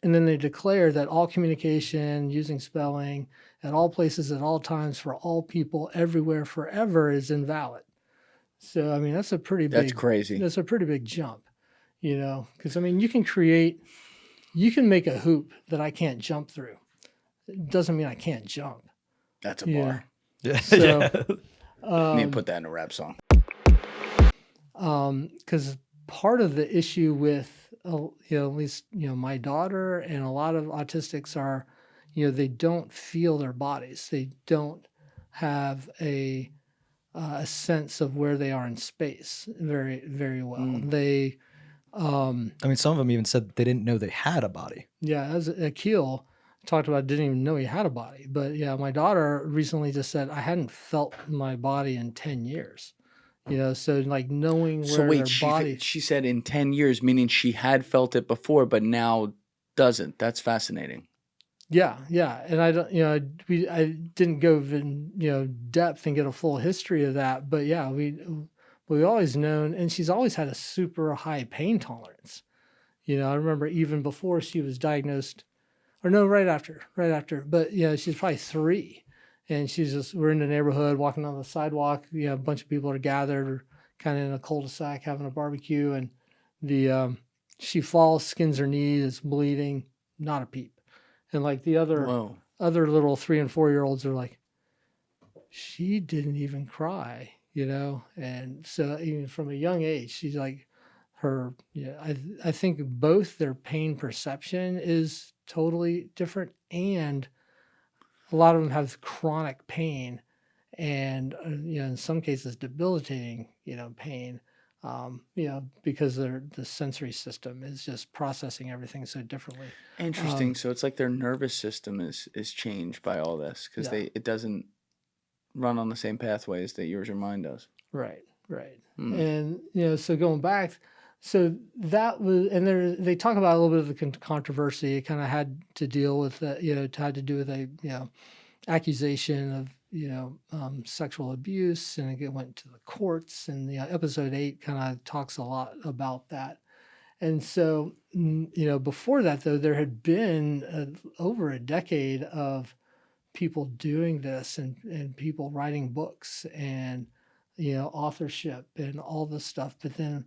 and then they declare that all communication using spelling at all places at all times for all people everywhere forever is invalid. So I mean that's That's crazy. that's a pretty big jump, because I mean you can make a hoop that I can't jump through. It doesn't mean I can't jump. That's a Yeah. bar. Yeah. So Need to put that in a rap song. because part of the issue with at least my daughter and a lot of autistics are they don't feel their bodies. They don't have a sense of where they are in space very very well. They I mean, some of them even said they didn't know they had a body. as Akil talked about, didn't even know he had a body. But yeah, my daughter recently just said I hadn't felt my body in 10 years. So like knowing where So wait, their body. she said in 10 years, meaning she had felt it before, but now doesn't. That's fascinating. Yeah, and I don't, I didn't go in, depth and get a full history of that, but yeah, we always known, and she's always had a super high pain tolerance. I remember even before she was diagnosed, or no, right after, but she's probably 3, and we're in the neighborhood walking on the sidewalk, a bunch of people are gathered, kind of in a cul-de-sac having a barbecue, and she falls, skins her knee, is bleeding, not a peep. And like the other little 3 and 4-year-olds are like, she didn't even cry, And so even from a young age, she's like I think both their pain perception is totally different, and a lot of them have chronic pain and, in some cases debilitating, pain, because the sensory system is just processing everything so differently. Interesting. So it's like their nervous system is changed by all this because it doesn't run on the same pathways that yours or mine does. Right. And, so going back, so that was, and they talk about a little bit of the controversy. It kind of had to deal with, had to do with a, accusation of, sexual abuse, and it went to the courts, and episode 8 kind of talks a lot about that. And so, before that though, there had been over a decade of people doing this and people writing books and, authorship and all this stuff. But then,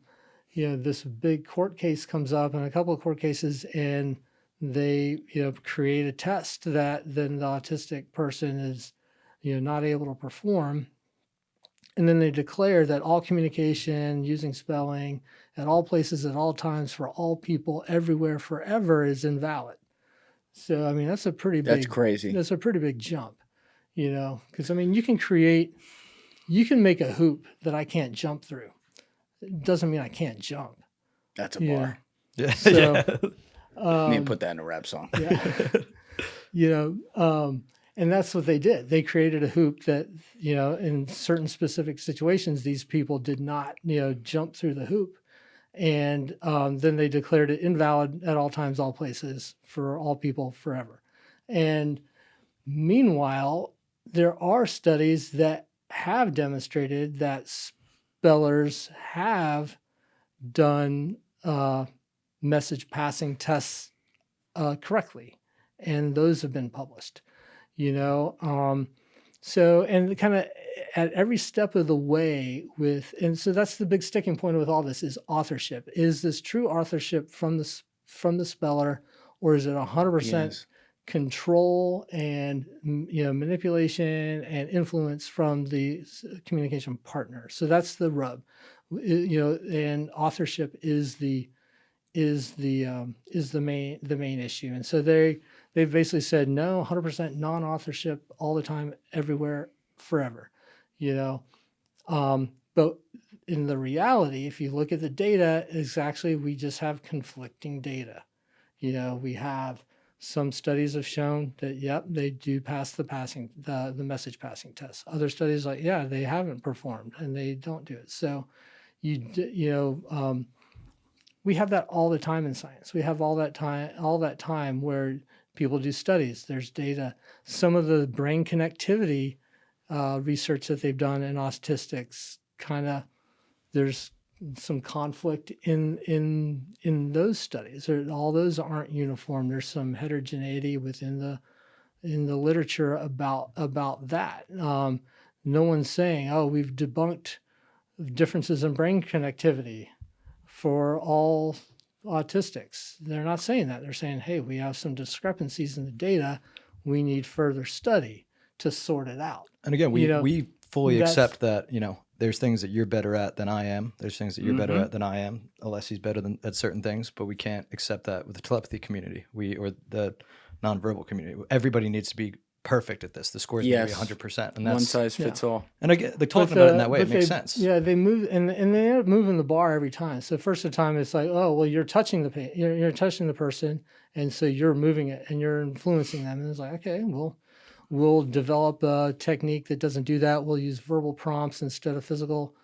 this big court case comes up, and a couple of court cases, and they, create a test that then the autistic person is, not able to perform. And then they declare that all communication using spelling at all places at all times for all people everywhere forever is invalid. So, I mean, that's crazy. That's a pretty big jump, because I mean, you can make a hoop that I can't jump through. It doesn't mean I can't jump. That's a bar. Yeah. So, Need to put that in a rap song. And that's what they did. They created a hoop that, in certain specific situations, these people did not, jump through the hoop. And then they declared it invalid at all times, all places, for all people forever. And meanwhile, there are studies that have demonstrated that spellers have done message passing tests correctly, and those have been published. So, and kind of at every step of the way and so that's the big sticking point with all this is authorship. Is this true authorship from the speller, or is it 100% control and manipulation and influence from the communication partner? So that's the rub, and authorship is the main issue. And so they've basically said no, 100% non-authorship all the time, everywhere, forever. But in the reality, if you look at the data, is actually we just have conflicting data. We have some studies have shown that they do pass the message passing test. Other studies they haven't performed and they don't do it. So we have that all the time in science. We have all that time where people do studies. There's data. Some of the brain connectivity research that they've done in autistics, there's some conflict in those studies. All those aren't uniform. There's some heterogeneity within the literature about that. No one's saying, oh, we've debunked differences in brain connectivity for all autistics. They're not saying that. They're saying, hey, we have some discrepancies in the data. We need further study to sort it out. And again, we fully accept that, there's things that you're better at than I am. There's things that you're better at than I am. Alessi's better at certain things, but we can't accept that with the telepathy community, or the nonverbal community. Everybody needs to be perfect at this. The scores need to be 100%. And that's one size fits all. And I get talking about it in that way. It makes sense. Yeah, they move and they end up moving the bar every time. So first the time it's like, oh, well, you're touching you're touching the person, and so you're moving it and you're influencing them. And it's like, okay, well, we'll develop a technique that doesn't do that. We'll use verbal prompts instead of physical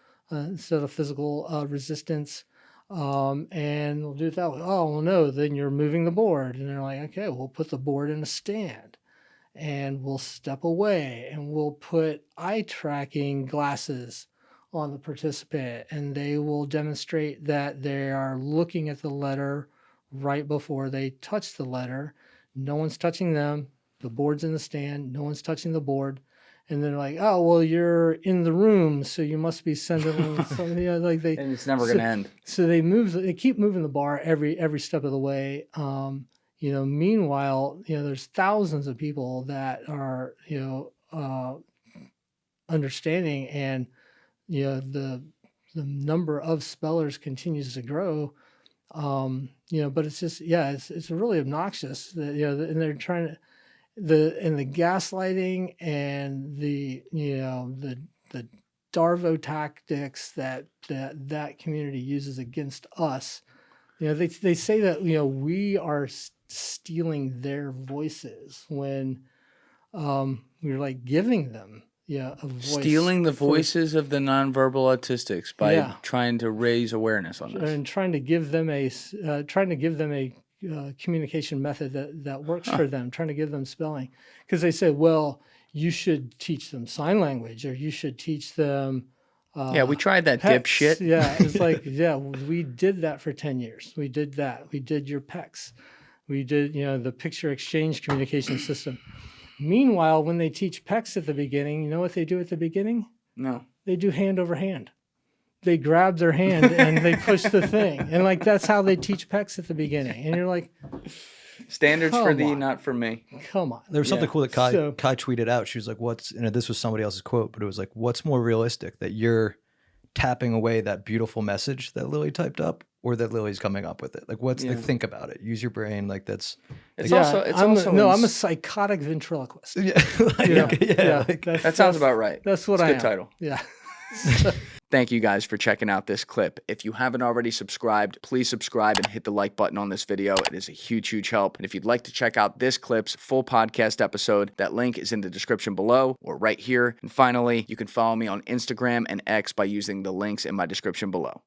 resistance, and we'll do it that way. Oh, well, no, then you're moving the board, and they're like, okay, we'll put the board in a stand, and we'll step away, and we'll put eye tracking glasses on the participant, and they will demonstrate that they are looking at the letter right before they touch the letter. No one's touching them. The board's in the stand. No one's touching the board. And they're like, oh, well, you're in the room, so you must be sending something. And it's never going to end. So they keep moving the bar every step of the way. Meanwhile, there's thousands of people that are, understanding, and, the number of spellers continues to grow. But it's just, it's really obnoxious that, and they're trying to, the gaslighting and the Darvo tactics that community uses against us. They say that, we are stealing their voices when we're like giving them a voice. Stealing the voices of the nonverbal autistics by trying to raise awareness on this. And trying to give them a communication method that works for them, trying to give them spelling. Because they say, well, you should teach them sign language, or you should teach them we tried that, PECs. dipshit. Yeah, it's like, we did that for 10 years. We did that. We did your PECs. We did, the picture exchange communication system. Meanwhile, when they teach PECs at the beginning, you know what they do at the beginning? No. They do hand over hand. They grab their hand and they push the thing. And that's how they teach PECs at the beginning. And you're like, standards for thee, not for me. Come on. There was something cool that Kai tweeted out. She was like, this was somebody else's quote, but it was like, what's more realistic, that you're tapping away that beautiful message that Lily typed up, or that Lily's coming up with it? Like, think about it. Use your brain. Like, that's. I'm a psychotic ventriloquist. That sounds about right. That's what I am. Good title. Yeah. Thank you guys for checking out this clip. If you haven't already subscribed, please subscribe and hit the like button on this video. It is a huge, huge help. And if you'd like to check out this clip's full podcast episode, that link is in the description below or right here. And finally, you can follow me on Instagram and X by using the links in my description below.